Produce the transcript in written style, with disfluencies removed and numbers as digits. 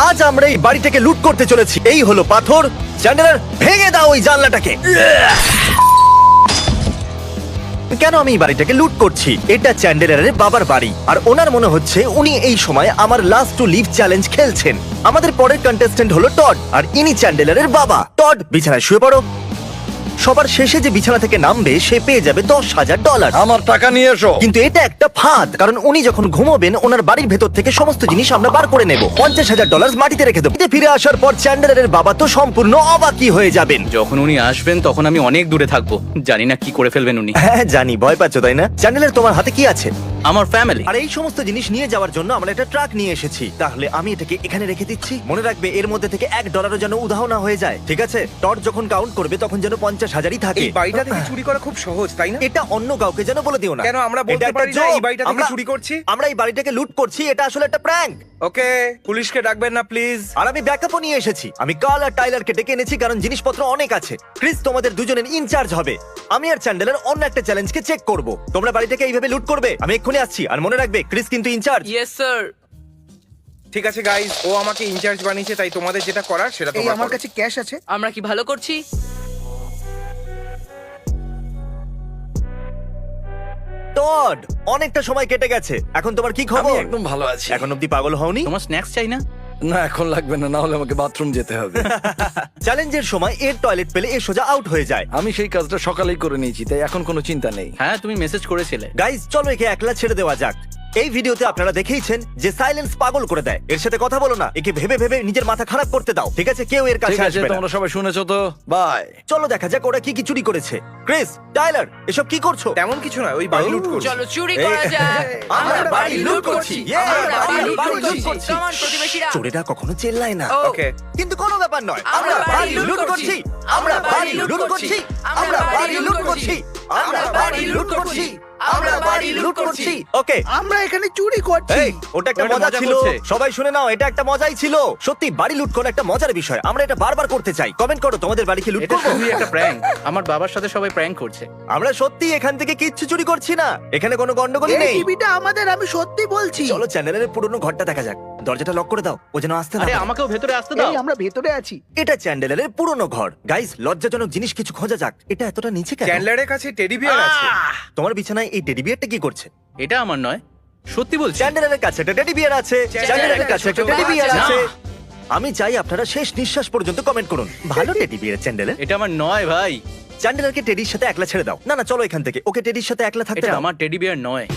আজ আমরা এই বাড়িটাকে লুট করতে চলেছি। এই হলো পাথর। চ্যান্ডেলার, ভেঙে দাও ওই জানলাটাকে। কেন আমি এই বাড়িটাকে লুট করছি? এটা চ্যান্ডেলারের বাবার বাড়ি, আর ওনার মনে হচ্ছে উনি এই সময় আমার লাস্ট টু লিভ চ্যালেঞ্জ খেলছেন। আমাদের পরের কন্টেস্ট্যান্ট হলো টড, আর ইনি চ্যান্ডেলারের বাবা। টড, বিছানায় শুয়ে পড়ো। সবার শেষে যে বিছানা থেকে নামবে সে পেয়ে যাবে $10,000। আমার টাকা নিয়ে এসো। কিন্তু এটা একটা ফাঁদ, কারণ উনি যখন ঘুমোবেন ওনার বাড়ির ভেতর থেকে সমস্ত জিনিস আমরা বার করে নেব। $50,000 মাটিতে রেখে দেবো। এতে ফিরে আসার পর চ্যান্ডেলারের বাবা তো সম্পূর্ণ অবাকই হয়ে যাবেন। যখন উনি আসবেন তখন আমি অনেক দূরে থাকবো, জানি না কি করে ফেলবেন উনি। হ্যাঁ জানি, ভয় পাচ্ছ তাই না? চ্যান্ডেলার, তোমার হাতে কি আছে? আমার ফ্যামিলি। আর এই সমস্ত জিনিস নিয়ে যাওয়ার জন্য আমরা একটা ট্রাক নিয়ে এসেছি। তাহলে আমি এটাকে এখানে রেখে দিচ্ছি। মনে রাখবে এর মধ্যে থেকে $1 যেন উধাও না হয়ে যায়, ঠিক আছে? টড যখন কাউন্ট করবে তখন যেন 50,000ই থাকে। এই বাড়িটা থেকে চুরি করা খুব সহজ, তাই না? এটা অন্য কাউকে যেন বলে দিও না। কেন আমরা বলতে এটা একটা পারি না এই joke? বাড়িটা থেকে আমরা- চুরি করছি? আমরা এই বাড়িটাকে লুট করছি, এটা আসলে একটা প্র্যাঙ্ক। ওকে, পুলিশকে ডাকবেন না প্লিজ। আর আমি ব্যাকআপও নিয়ে এসেছি। আমি কার্ল আর টাইলারকে ডেকে এনেছি কারণ জিনিসপত্র অনেক আছে। ক্রিস তোমাদের দুজনের ইনচার্জ হবে। আমি আর চ্যান্ডেলার অন্য একটা চ্যালেঞ্জকে চেক করব। তোমরা বাড়িটাকে এইভাবে লুট করবে। আমি এক্ষুনি আসছি। আর মনে রাখবে ক্রিস কিন্তু ইনচার্জ। Yes sir. ঠিক আছে গাইস, ও আমাকে ইনচার্জ বানিয়েছে, তাই তোমাদের যেটা করার সেটা এই তোমরা আমার করো। কাছে ক্যাশ আছে। আমরা কি ভালো করছি? টড, অনেকটা সময় কেটে গেছে। এখন তোমার কি আমি খবর? একদম ভালো আছি। এখন অব্দি পাগল হওনি? তোমার স্ন্যাক্স চাই না? না, এখন লাগবে না, না হলে আমাকে বাথরুম যেতে হবে। চ্যালেঞ্জের সময় এর টয়লেট পেলে এ সোজা আউট হয়ে যায়। আমি সেই কাজটা সকালেই করে নিয়েছি, তাই এখন কোনো চিন্তা নেই। হ্যাঁ, তুমি মেসেজ করেছিলে। গাইজ, চলো একে একলা ছেড়ে দেওয়া যাক। এই ভিডিওতে আপনারা দেখেইছেন যে সাইলেন্স পাগল করে দেয়। এর সাথে কথা বলো না, একে ভেবে ভেবে নিজের মাথা খারাপ করতে দাও, ঠিক আছে? কেউ এর ঠিক কাছে আছে, আসবে না। তোমরা সবাই শুনেছো তো? বাই। চলো দেখা যাক ওরা কি কি চুরি করেছে। ক্রিস, টাইলার, এসব কি করছো? তেমন কিছু না, ওই বাড়ি লুট করছি। চলো চুরি করা যাক। আমরা বাড়ি লুট করছি। আমরা বাড়ি লুট বাড়ি লুট করছি। করছি। Come on, প্রতিবেশীরা। চোরেরা কখনো চেল্লায় না। ও, ওকে, কিন্তু কোনো ব্যাপার নয়, আমরা আমরা বাড়ি লুট করছি। আমরা বাড়ি লুট করছি। আমরা বাড়ি লুট করছি। আমরা বাড়ি লুট করছি। আমরা বাড়ি লুট করছি। ওকে, আমরা এখানে চুরি করছি। এই, ওটা একটা ওটা মজা মজা ছিল। করছে। সবাই শুনে নাও, এটা একটা মজাই ছিল। সত্যি বাড়ি লুট করা একটা মজার বিষয়। আমরা এটা বারবার করতে চাই। কমেন্ট করো তোমাদের বাড়ি কি লুট এটা করবো। শুধুই একটা প্র্যাঙ্ক। আমার বাবার সাথে সবাই প্র্যাঙ্ক করছে। আমরা সত্যি এখান থেকে কিচ্ছু চুরি করছি না। এখানে কোনো গন্ডগোলই এই নেই। টিভিটা আমাদের, আমি সত্যি বলছি। চলো চ্যানেলের পুরনো ঘরটা দেখা যাক। দরজাটা লক করে দাও, ও যেন আসতে না আরে পারে। আমাকেও ভেতরে আসতে দাও। এই আমরা ভেতরে আছি। এটা চ্যান্ডেলারের পুরনো ঘর। গাইস, লজ্জাজনক জিনিস কিছু খোঁজা যাক। এটা এতটা নিচে কেন? চ্যান্ডলারের কাছে টেডি বিয়ার আছে। তোমার বিছানায় এই টেডি বিয়ারটা কি করছে? এটা আমার নয়, সত্যি বলছি। চ্যান্ডেলারের কাছে একটা টেডি বিয়ার আছে। চ্যান্ডেলারের কাছে একটা টেডি বিয়ার না। আছে। আমি চাই আপনারা শেষ নিঃশ্বাস পর্যন্ত কমেন্ট করুন। ভালো টেডি বিয়ার চ্যান্ডেলার। এটা আমার নয় ভাই, চ্যান্ডেলারকে টেডির সাথে একলা ছেড়ে দাও। না না, চলো এখান থেকে। ওকে টেডির সাথে একলা থাকতে এটা দাও। আমার টেডি বিয়ার নয়।